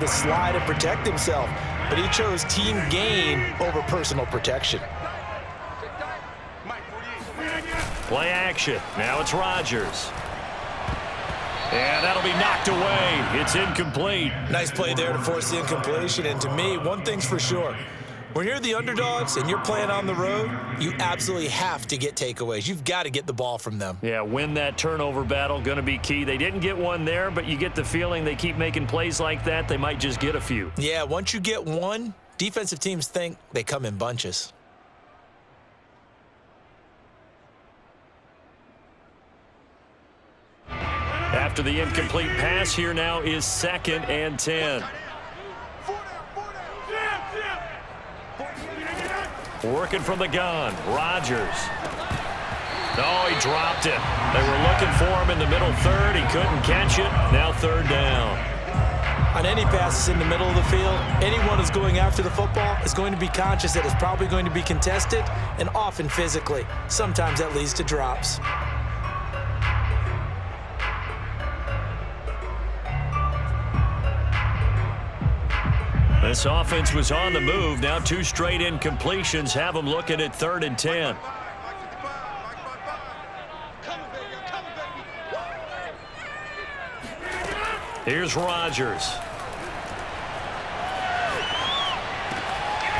to slide and protect himself, but he chose team gain over personal protection. Play action. Now it's Rodgers. And that'll be knocked away. It's incomplete. Nice play there to force the incompletion. And to me, one thing's for sure. When you're the underdogs and you're playing on the road, you absolutely have to get takeaways. You've got to get the ball from them. Yeah, win that turnover battle, going to be key. They didn't get one there, but you get the feeling they keep making plays like that, they might just get a few. Yeah, once you get one, defensive teams think they come in bunches. After the incomplete pass, here now is 2nd and 10. Working from the gun, Rodgers. Oh, he dropped it. They were looking for him in the middle third. He couldn't catch it. Now 3rd down. On any passes in the middle of the field, anyone who's going after the football is going to be conscious that it's probably going to be contested, and often physically. Sometimes that leads to drops. This offense was on the move. Now 2 straight incompletions have them looking at 3rd and 10. Here's Rodgers.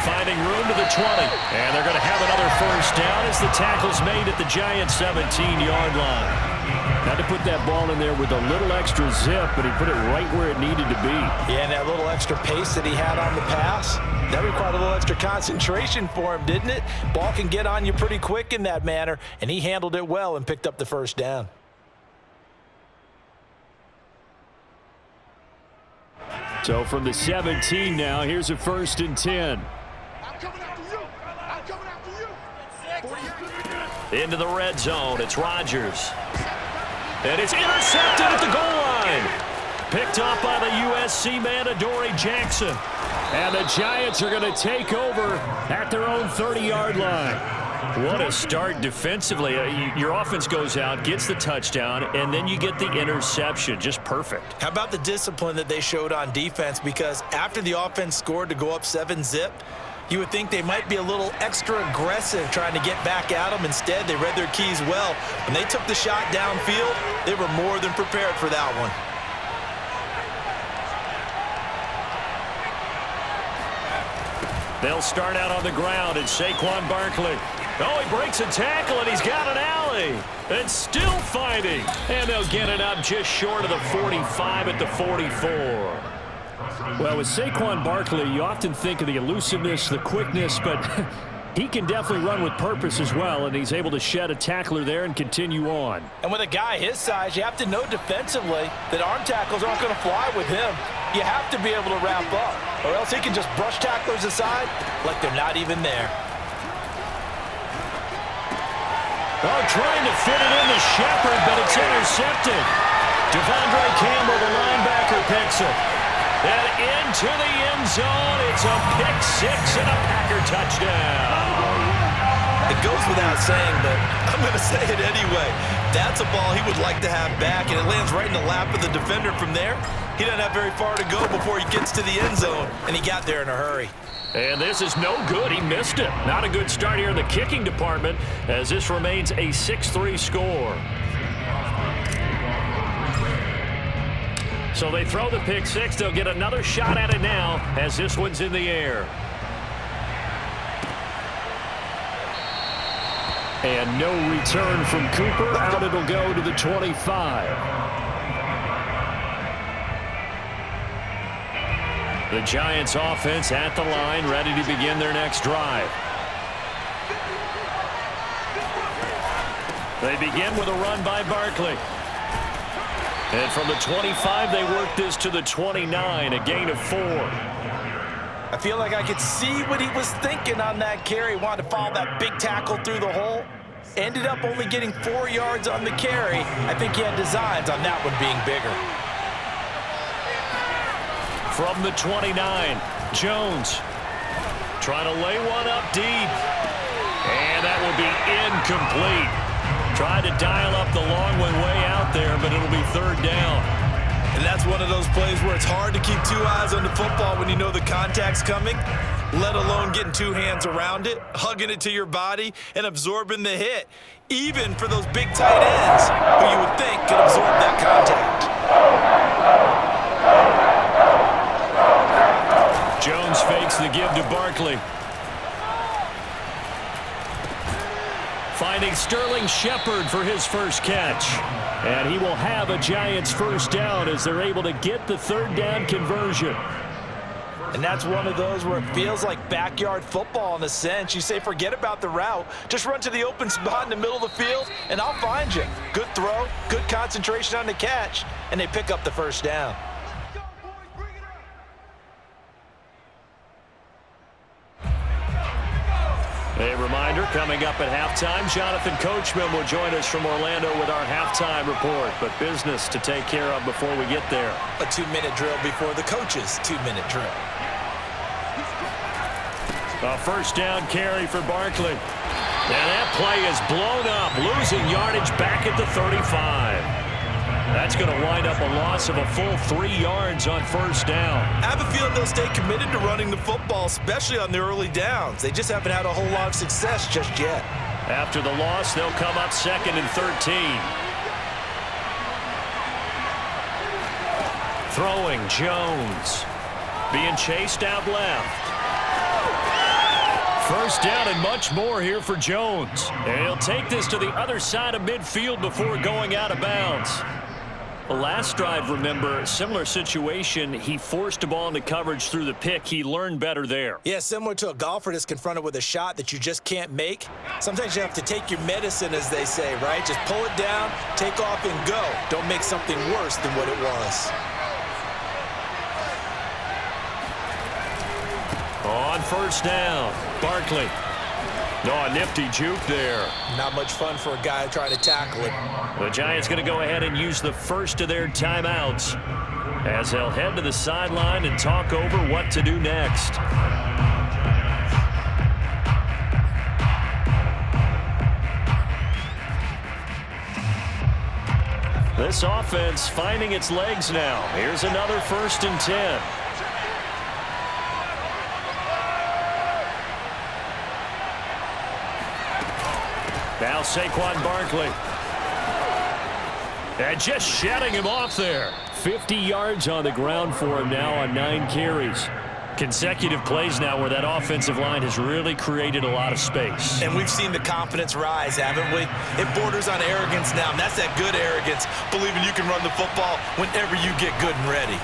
Finding room to the 20. And they're going to have another 1st down as the tackle's made at the Giants' 17-yard line. Had to put that ball in there with a little extra zip, but he put it right where it needed to be. Yeah, and that little extra pace that he had on the pass, that required a little extra concentration for him, didn't it? Ball can get on you pretty quick in that manner, and he handled it well and picked up the 1st down. So from the 17 now, here's a 1st and 10. Into the red zone, it's Rodgers. And it's intercepted at the goal line. Picked up by the USC man, Adoree Jackson. And the Giants are going to take over at their own 30-yard line. What a start defensively. Your offense goes out, gets the touchdown, and then you get the interception. Just perfect. How about the discipline that they showed on defense? Because after the offense scored to go up 7-zip, you would think they might be a little extra aggressive trying to get back at them. Instead, they read their keys well. When they took the shot downfield, they were more than prepared for that one. They'll start out on the ground. It's Saquon Barkley. Oh, he breaks a tackle, and he's got an alley. And still fighting. And they'll get it up just short of the 45 at the 44. Well, with Saquon Barkley, you often think of the elusiveness, the quickness, but he can definitely run with purpose as well, and he's able to shed a tackler there and continue on. And with a guy his size, you have to know defensively that arm tackles aren't going to fly with him. You have to be able to wrap up, or else he can just brush tacklers aside like they're not even there. Oh, trying to fit it into Shepard, but it's intercepted. Devondre Campbell, the linebacker, picks it. And into the end zone, it's a pick-6 and a Packer touchdown. It goes without saying, but I'm going to say it anyway. That's a ball he would like to have back, and it lands right in the lap of the defender from there. He doesn't have very far to go before he gets to the end zone, and he got there in a hurry. And this is no good. He missed it. Not a good start here in the kicking department, as this remains a 6-3 score. So they throw the pick-6. They'll get another shot at it now as this one's in the air. And no return from Cooper. Out it'll go to the 25. The Giants offense at the line, ready to begin their next drive. They begin with a run by Barkley. And from the 25, they work this to the 29, a gain of 4. I feel like I could see what he was thinking on that carry. Wanted to follow that big tackle through the hole. Ended up only getting 4 yards on the carry. I think he had designs on that one being bigger. From the 29, Jones trying to lay one up deep. And that will be incomplete. Tried to dial up the long one way out there, but it'll be 3rd down. And And that's one of those plays where it's hard to keep two eyes on the football when you know the contact's coming, let alone getting two hands around it, hugging it to your body, and absorbing the hit, even for those big tight ends who you would think could absorb that contact. Jones fakes the give to Barkley. Finding Sterling Shepard for his first catch. And he will have a Giants first down as they're able to get the third down conversion. And that's one of those where it feels like backyard football in a sense. You say forget about the route. Just run to the open spot in the middle of the field, and I'll find you. Good throw, good concentration on the catch, and they pick up the first down. A reminder, coming up at halftime, Jonathan Coachman will join us from Orlando with our halftime report. But business to take care of before we get there. A 2-minute drill before the coach's 2-minute drill. A first down carry for Barkley. And that play is blown up, losing yardage back at the 35. That's going to wind up a loss of a full 3 yards on first down. I have a feeling they'll stay committed to running the football, especially on the early downs. They just haven't had a whole lot of success just yet. After the loss, they'll come up 2nd and 13. Throwing, Jones. Being chased out left. First down and much more here for Jones. And he'll take this to the other side of midfield before going out of bounds. The last drive, remember, similar situation. He forced a ball into coverage through the pick. He learned better there. Yeah, similar to a golfer that's confronted with a shot that you just can't make. Sometimes you have to take your medicine, as they say, right? Just pull it down, take off, and go. Don't make something worse than what it was. On first down, Barkley. No, a nifty juke there. Not much fun for a guy trying to tackle it. The Giants going to go ahead and use the first of their timeouts as they'll head to the sideline and talk over what to do next. This offense finding its legs now. Here's another 1st and 10. Now Saquon Barkley. And just shutting him off there. 50 yards on the ground for him now on 9 carries. Consecutive plays now where that offensive line has really created a lot of space. And we've seen the confidence rise, haven't we? It borders on arrogance now, and that's that good arrogance, believing you can run the football whenever you get good and ready.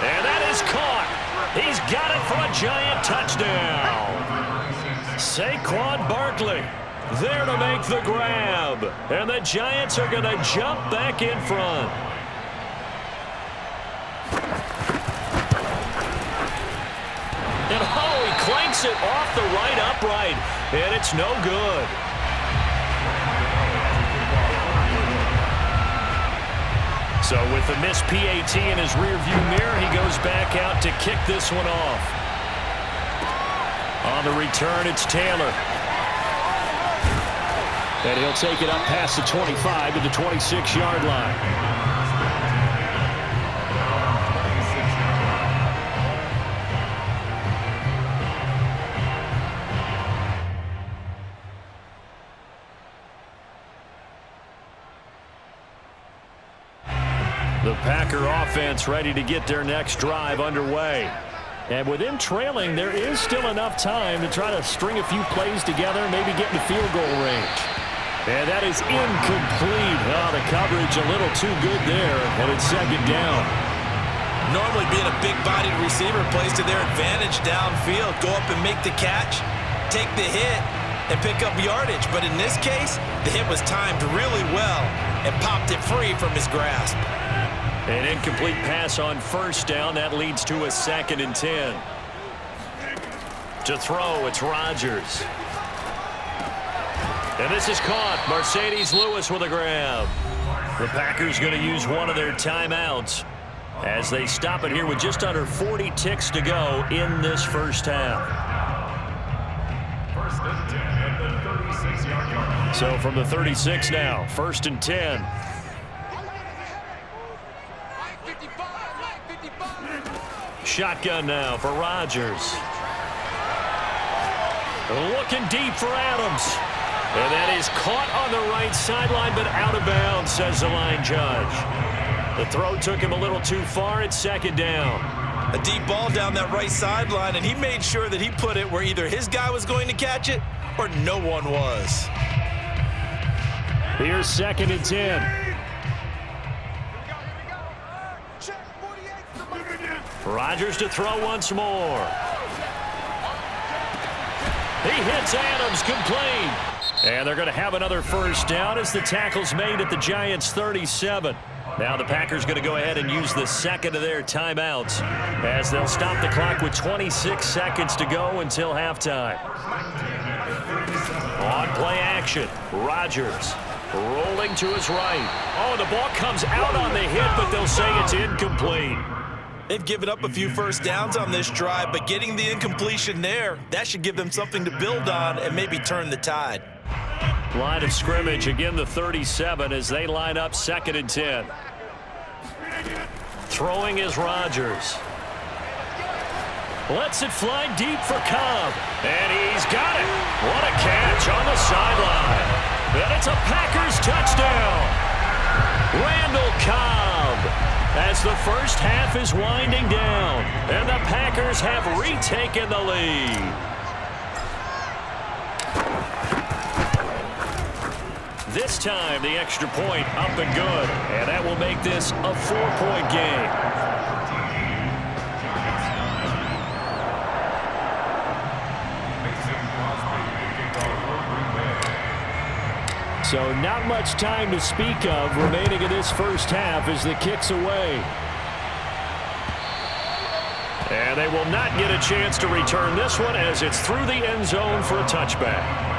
And that is caught. He's got it for a Giant touchdown. Saquon Barkley there to make the grab. And the Giants are going to jump back in front. And he clanks it off the right upright. And it's no good. So with the missed PAT in his rearview mirror, he goes back out to kick this one off. On the return, it's Taylor. And he'll take it up past the 25 to the 26-yard line. The Packer offense ready to get their next drive underway. And with them trailing, there is still enough time to try to string a few plays together, maybe get in the field goal range. And that is incomplete. Oh, the coverage a little too good there, and it's 2nd down. Normally being a big-bodied receiver plays to their advantage downfield. Go up and make the catch, take the hit, and pick up yardage. But in this case, the hit was timed really well and popped it free from his grasp. An incomplete pass on first down. That leads to a 2nd and 10. To throw, it's Rodgers. And this is caught. Mercedes Lewis with a grab. The Packers going to use one of their timeouts as they stop it here with just under 40 ticks to go in this first half. 1st and 10 at the 36-yard line. So from the 36 now, 1st and 10. Shotgun now for Rodgers. Looking deep for Adams. And that is caught on the right sideline, but out of bounds, says the line judge. The throw took him a little too far. It's second down. A deep ball down that right sideline, and he made sure that he put it where either his guy was going to catch it or no one was. Here's second and 10. Rodgers to throw once more. He hits Adams, complete. And they're going to have another first down as the tackle's made at the Giants' 37. Now the Packers going to go ahead and use the second of their timeouts as they'll stop the clock with 26 seconds to go until halftime. On play action, Rodgers rolling to his right. Oh, the ball comes out on the hit, but they'll say it's incomplete. They've given up a few first downs on this drive, but getting the incompletion there, that should give them something to build on and maybe turn the tide. Line of scrimmage, again the 37 as they line up second and 10. Throwing is Rodgers. Lets it fly deep for Cobb. And he's got it. What a catch on the sideline. And it's a Packers touchdown. Randall Cobb. As the first half is winding down, and the Packers have retaken the lead. This time, the extra point up and good, and that will make this a 4-point game. So not much time to speak of remaining in this first half as the kick's away. And they will not get a chance to return this one as it's through the end zone for a touchback.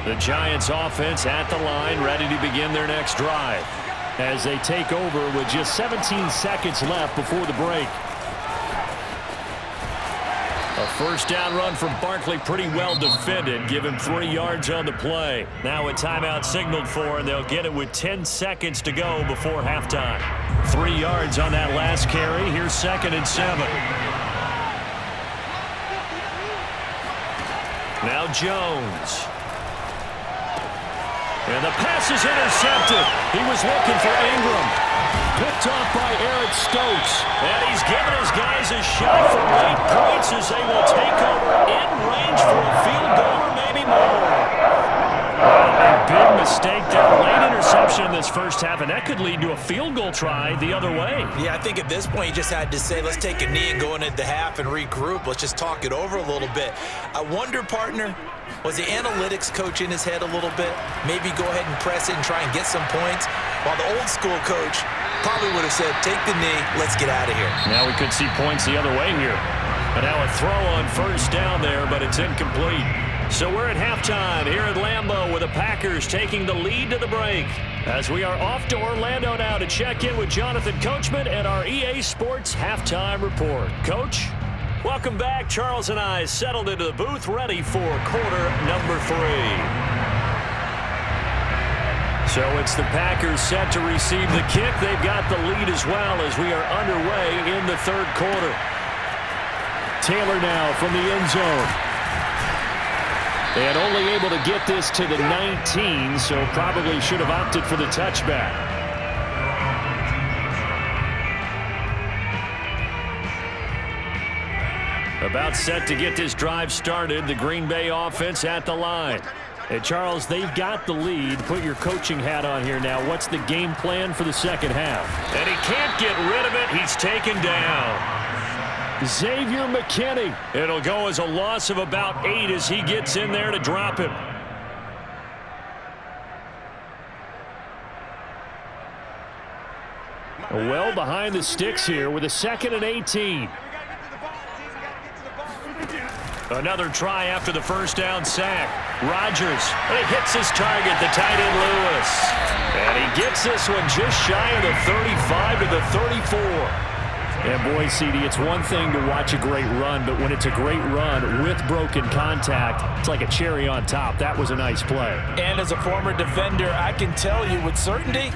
The Giants offense at the line, ready to begin their next drive as they take over with just 17 seconds left before the break. A first down run from Barkley, pretty well defended. Give him 3 yards on the play. Now a timeout signaled for, and they'll get it with 10 seconds to go before halftime. 3 yards on that last carry. Here's second and 7. Now Jones. And the pass is intercepted. He was looking for Ingram. Picked off by Eric Stokes. And he's giving his guys a shot for late points as they will take over in range for a field goal or maybe more. A big mistake there. Late interception in this first half, and that could lead to a field goal try the other way. Yeah, I think at this point you just had to say, let's take a knee and go into the half and regroup. Let's just talk it over a little bit. I wonder, partner, was the analytics coach in his head a little bit? Maybe go ahead and press it and try and get some points, while the old school coach probably would have said, take the knee, let's get out of here. Now we could see points the other way here. And now a throw on first down there, but it's incomplete. So we're at halftime here at Lambeau with the Packers taking the lead to the break. As we are off to Orlando now to check in with Jonathan Coachman and our EA Sports Halftime Report. Coach, welcome back. Charles and I settled into the booth ready for quarter number 3. So it's the Packers set to receive the kick. They've got the lead as well as we are underway in the third quarter. Taylor now from the end zone. And only able to get this to the 19, so probably should have opted for the touchback. About set to get this drive started, the Green Bay offense at the line. And Charles, they've got the lead. Put your coaching hat on here now. What's the game plan for the second half? And he can't get rid of it. He's taken down. Xavier McKinney. It'll go as a loss of about 8 as he gets in there to drop him. Well behind the sticks here with a 2nd and 18. Another try after the first down sack. Rodgers, and he hits his target, the tight end Lewis. And he this one just shy of the 35 to the 34. And boy, CD, it's one thing to watch a great run, but when it's a great run with broken contact, it's like a cherry on top. That was a nice play. And as a former defender, I can tell you with certainty,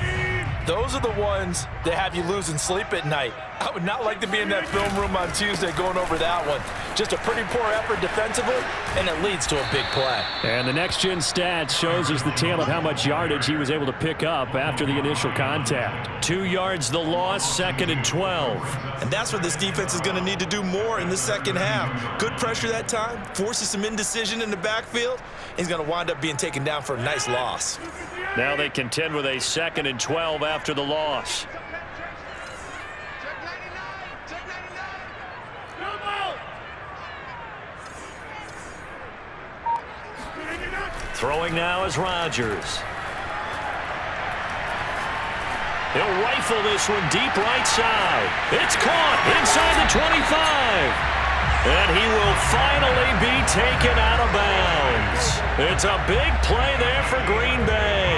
those are the ones that have you losing sleep at night. I would not like to be in that film room on Tuesday going over that one. Just a pretty poor effort defensively, and it leads to a big play. And the next-gen stats shows us the tale of how much yardage he was able to pick up after the initial contact. 2 yards the loss, 2nd and 12. And that's what this defense is going to need to do more in the second half. Good pressure that time, forces some indecision in the backfield. He's going to wind up being taken down for a nice loss. Now they contend with a 2nd and 12 after the loss. Throwing now is Rodgers. He'll rifle this one deep right side. It's caught inside the 25. And he will finally be taken out of bounds. It's a big play there for Green Bay.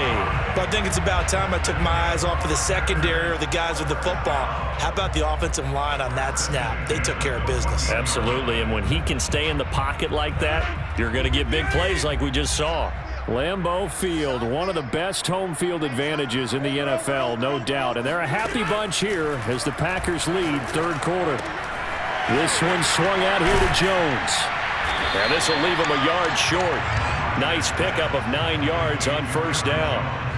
But I think it's about time I took my eyes off of the secondary or the guys with the football. How about the offensive line on that snap? They took care of business. Absolutely, and when he can stay in the pocket like that, you're going to get big plays like we just saw. Lambeau Field, one of the best home field advantages in the NFL, no doubt. And they're a happy bunch here as the Packers lead third quarter. This one swung out here to Jones. And this will leave him a yard short. Nice pickup of 9 yards on first down.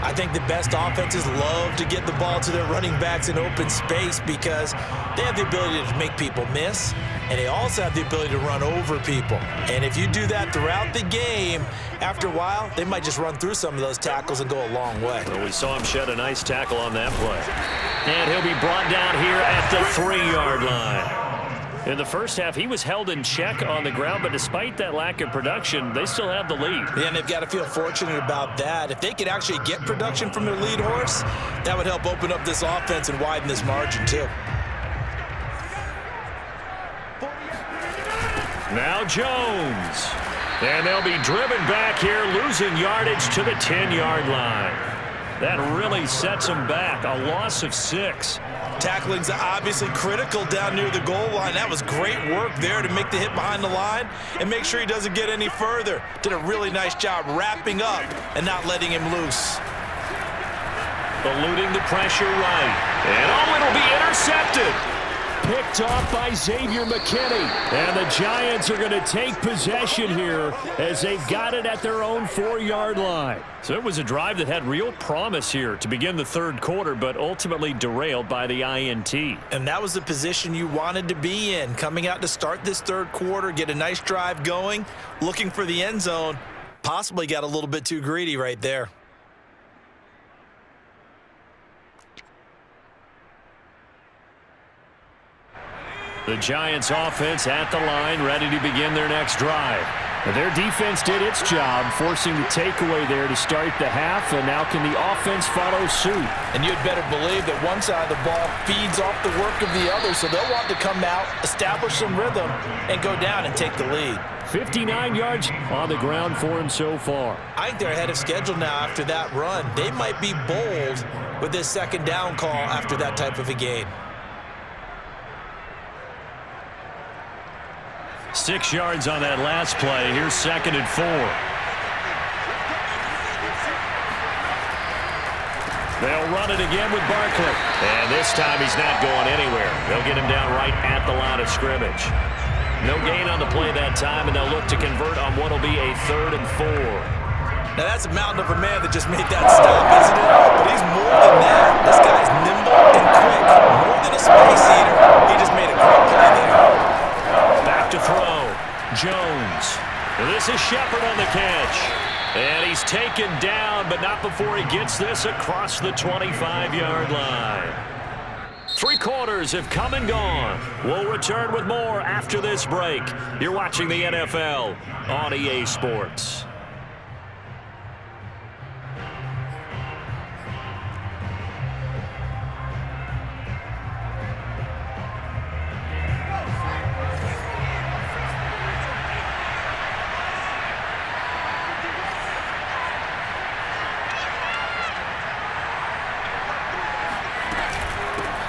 I think the best offenses love to get the ball to their running backs in open space because they have the ability to make people miss, and they also have the ability to run over people. And if you do that throughout the game, after a while, they might just run through some of those tackles and go a long way. Well, we saw him shed a nice tackle on that play. And he'll be brought down here at the 3-yard line. In the first half, he was held in check on the ground, but despite that lack of production, they still have the lead. Yeah, and they've got to feel fortunate about that. If they could actually get production from their lead horse, that would help open up this offense and widen this margin, too. Now Jones. And they'll be driven back here, losing yardage to the 10-yard line. That really sets them back, a loss of 6. Tackling's obviously critical down near the goal line. That was great work there to make the hit behind the line and make sure he doesn't get any further. Did a really nice job wrapping up and not letting him loose. Eluding the pressure right. And it'll be intercepted. Picked off by Xavier McKinney. And the Giants are going to take possession here as they've got it at their own 4-yard line. So it was a drive that had real promise here to begin the third quarter, but ultimately derailed by the INT. And that was the position you wanted to be in, coming out to start this third quarter, get a nice drive going, looking for the end zone. Possibly got a little bit too greedy right there. The Giants offense at the line, ready to begin their next drive. Their defense did its job, forcing the takeaway there to start the half, and now can the offense follow suit? And you'd better believe that one side of the ball feeds off the work of the other, so they'll want to come out, establish some rhythm, and go down and take the lead. 59 yards on the ground for him so far. I think they're ahead of schedule now after that run. They might be bold with this second down call after that type of a game. 6 yards on that last play. Here's 2nd and 4. They'll run it again with Barkley. And this time he's not going anywhere. They'll get him down right at the line of scrimmage. No gain on the play that time, and they'll look to convert on what will be a 3rd and 4. Now that's a mountain of a man that just made that stop, isn't it? But he's more than that. This guy's nimble and quick. More than a space eater. He just made a great play there. Back to throw. Jones. This is Shepard on the catch. And he's taken down, but not before he gets this across the 25-yard line. 3 quarters have come and gone. We'll return with more after this break. You're watching the NFL on EA Sports.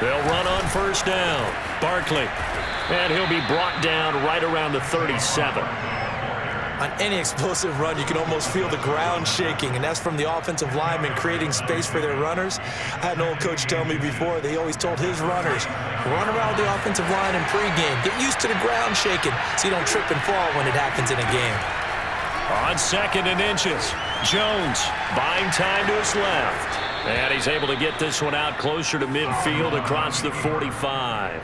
They'll run on first down. Barkley. And he'll be brought down right around the 37. On any explosive run, you can almost feel the ground shaking, and that's from the offensive linemen creating space for their runners. I had an old coach tell me before, they always told his runners, run around the offensive line in pregame. Get used to the ground shaking so you don't trip and fall when it happens in a game. On 2nd and inches, Jones buying time to his left. And he's able to get this one out closer to midfield across the 45.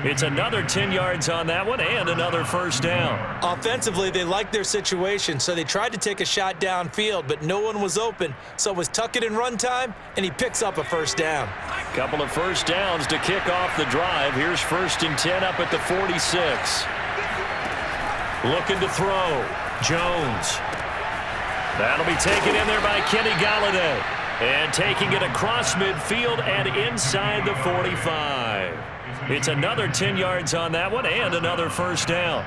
It's another 10 yards on that one and another first down. Offensively, they liked their situation, so they tried to take a shot downfield, but no one was open. So it was tuck it in run time, and he picks up a first down. Couple of first downs to kick off the drive. Here's 1st and 10 up at the 46. Looking to throw. Jones. That'll be taken in there by Kenny Galladay. And taking it across midfield and inside the 45. It's another 10 yards on that one and another first down.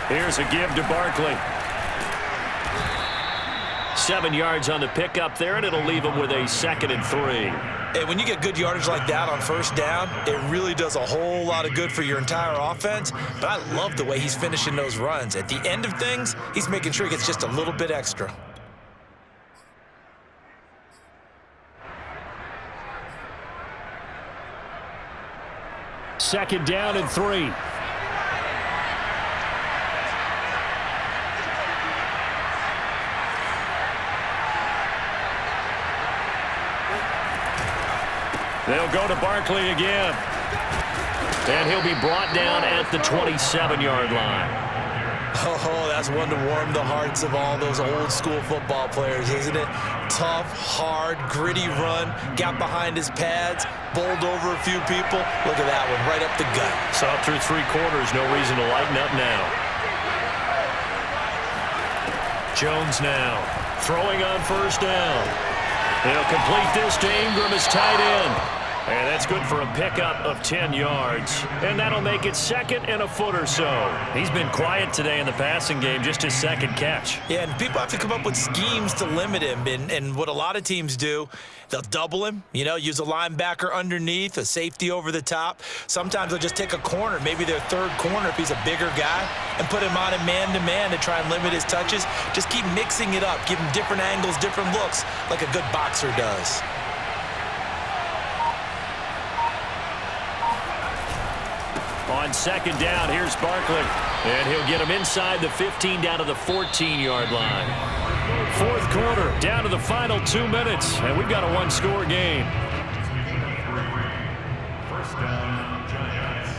Here's a give to Barkley. 7 yards on the pickup there, and it'll leave him with a 2nd and 3. Hey, when you get good yardage like that on first down, it really does a whole lot of good for your entire offense. But I love the way he's finishing those runs. At the end of things, he's making sure he gets just a little bit extra. Second down and 3. They'll go to Barkley again. And he'll be brought down at the 27-yard line. Oh, that's one to warm the hearts of all those old school football players, isn't it? Tough, hard, gritty run, got behind his pads, bowled over a few people. Look at that one, right up the gut. So through 3 quarters, no reason to lighten up now. Jones now, throwing on first down. He'll complete this to Ingram as tight end. And that's good for a pickup of 10 yards. And that'll make it 2nd and a foot or so. He's been quiet today in the passing game, just his 2nd catch. Yeah, and people have to come up with schemes to limit him. And what a lot of teams do, they'll double him, use a linebacker underneath, a safety over the top. Sometimes they'll just take a corner, maybe their 3rd corner if he's a bigger guy, and put him on a man-to-man to try and limit his touches. Just keep mixing it up, give him different angles, different looks, like a good boxer does. On 2nd down, here's Barkley. And he'll get him inside the 15 down to the 14-yard line. 4th quarter, down to the final 2 minutes. And we've got a 1-score game. First down, Giants.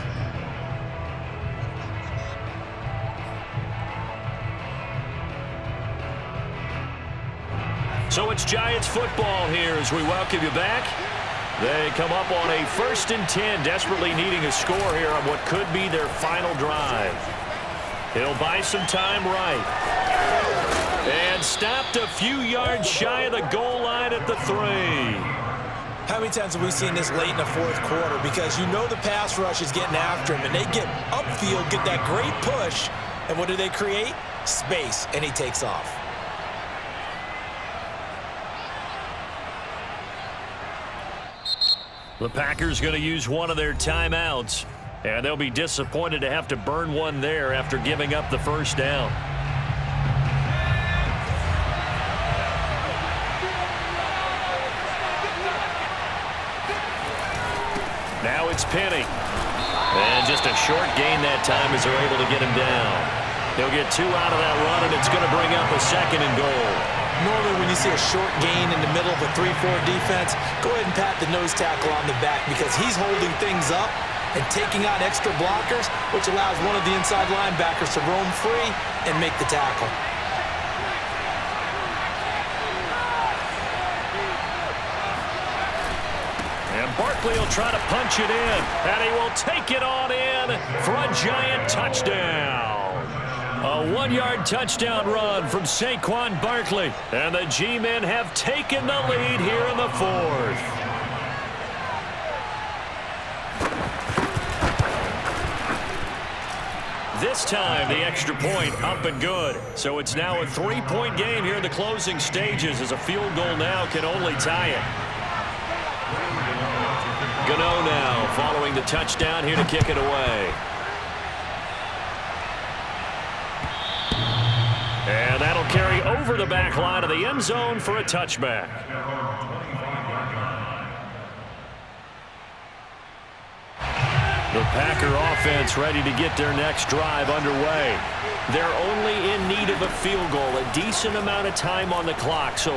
So it's Giants football here as we welcome you back. They come up on a 1st and 10, desperately needing a score here on what could be their final drive. He'll buy some time right. And stopped a few yards shy of the goal line at the 3. How many times have we seen this late in the 4th quarter? Because the pass rush is getting after him, and they get upfield, get that great push, and what do they create? Space, and he takes off. The Packers going to use one of their timeouts, and they'll be disappointed to have to burn one there after giving up the first down. Now it's Penny. And just a short gain that time as they're able to get him down. He'll get 2 out of that run, and it's going to bring up a 2nd and goal. Normally, when you see a short gain in the middle of a 3-4 defense, go ahead and pat the nose tackle on the back because he's holding things up and taking on extra blockers, which allows one of the inside linebackers to roam free and make the tackle. And Barkley will try to punch it in, and he will take it on in for a Giant touchdown. A 1-yard touchdown run from Saquon Barkley. And the G-men have taken the lead here in the 4th. This time, the extra point up and good. So it's now a 3-point game here in the closing stages as a field goal now can only tie it. Gano now following the touchdown here to kick it away. And that'll carry over the back line of the end zone for a touchback. The Packer offense ready to get their next drive underway. They're only in need of a field goal, a decent amount of time on the clock. So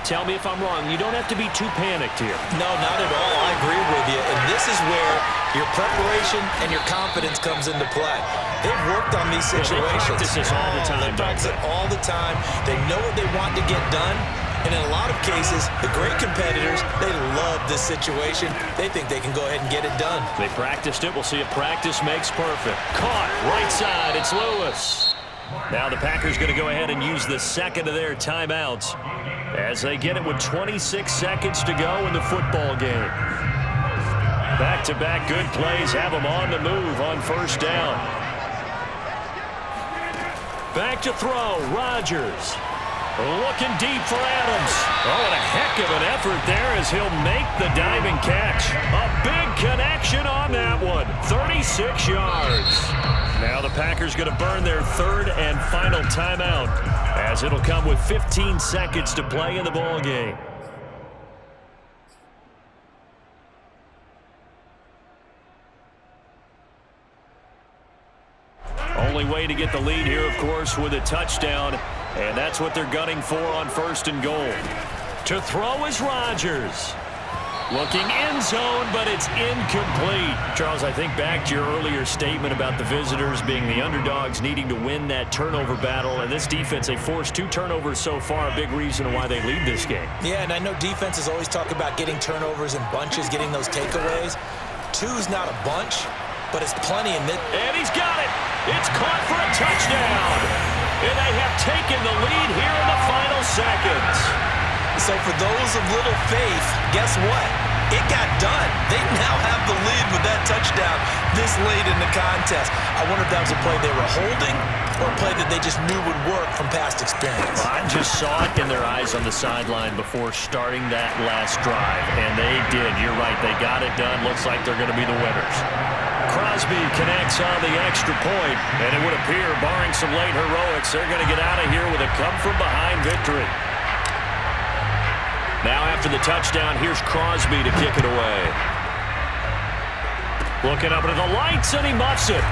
tell me if I'm wrong. You don't have to be too panicked here. No, not at all. I agree with you. And this is where your preparation and your confidence comes into play. They've worked on these situations. They practice this all the time. They practice it all the time. They know what they want to get done. And in a lot of cases, the great competitors, they love this situation. They think they can go ahead and get it done. They practiced it. We'll see if practice makes perfect. Caught, right side, it's Lewis. Now the Packers going to go ahead and use the second of their timeouts as they get it with 26 seconds to go in the football game. Back-to-back good plays have them on the move on first down. Back to throw, Rodgers. Looking deep for Adams. Oh, and a heck of an effort there as he'll make the diving catch. A big connection on that one. 36 yards. Now the Packers going to burn their third and final timeout as it'll come with 15 seconds to play in the ball game. Only way to get the lead here, of course, with a touchdown. And that's what they're gunning for on first and goal. To throw is Rodgers. Looking end zone, but it's incomplete. Charles, I think back to your earlier statement about the visitors being the underdogs needing to win that turnover battle. And this defense, they forced 2 turnovers so far, a big reason why they lead this game. Yeah, and I know defenses always talk about getting turnovers in bunches, getting those takeaways. 2's not a bunch, but it's plenty in this. And he's got it. It's caught for a touchdown. And they have taken the lead here in the final seconds. So for those of little faith, guess what? It got done. They now have the lead with that touchdown this late in the contest. I wonder if that was a play they were holding or a play that they just knew would work from past experience. Well, I just saw it in their eyes on the sideline before starting that last drive, and they did. You're right. They got it done. Looks like they're going to be the winners. Crosby connects on the extra point, and it would appear, barring some late heroics, they're going to get out of here with a come-from-behind victory. Now after the touchdown, here's Crosby to kick it away. Looking up into the lights, and he muffs it.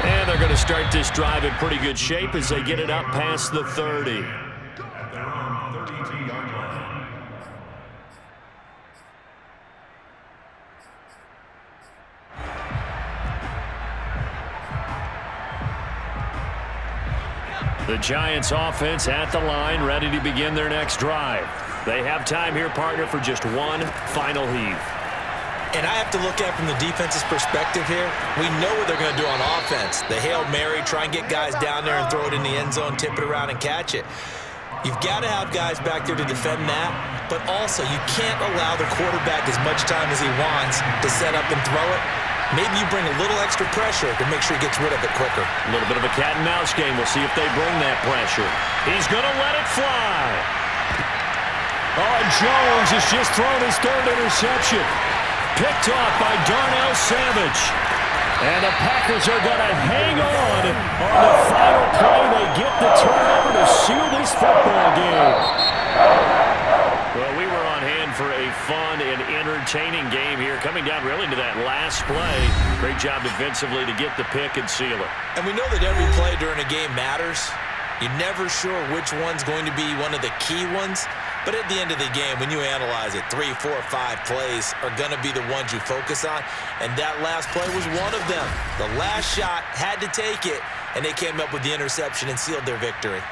And they're going to start this drive in pretty good shape as they get it up past the 30. The Giants offense at the line, ready to begin their next drive. They have time here, partner, for just one final heave. And I have to look at it from the defense's perspective here. We know what they're going to do on offense. The Hail Mary, try and get guys down there and throw it in the end zone, tip it around and catch it. You've got to have guys back there to defend that, but also you can't allow the quarterback as much time as he wants to set up and throw it. Maybe you bring a little extra pressure to make sure he gets rid of it quicker. A little bit of a cat-and-mouse game. We'll see if they bring that pressure. He's going to let it fly. Oh, and Jones has just thrown his third interception. Picked off by Darnell Savage. And the Packers are going to hang on the final play. They get the turnover to seal this football game. Well, we were on hand for a fun and entertaining game here, coming down really to that last play. Great job defensively to get the pick and seal it. And we know that every play during a game matters. You're never sure which one's going to be one of the key ones. But at the end of the game, when you analyze it, 3, 4, 5 plays are going to be the ones you focus on. And that last play was one of them. The last shot had to take it, and they came up with the interception and sealed their victory.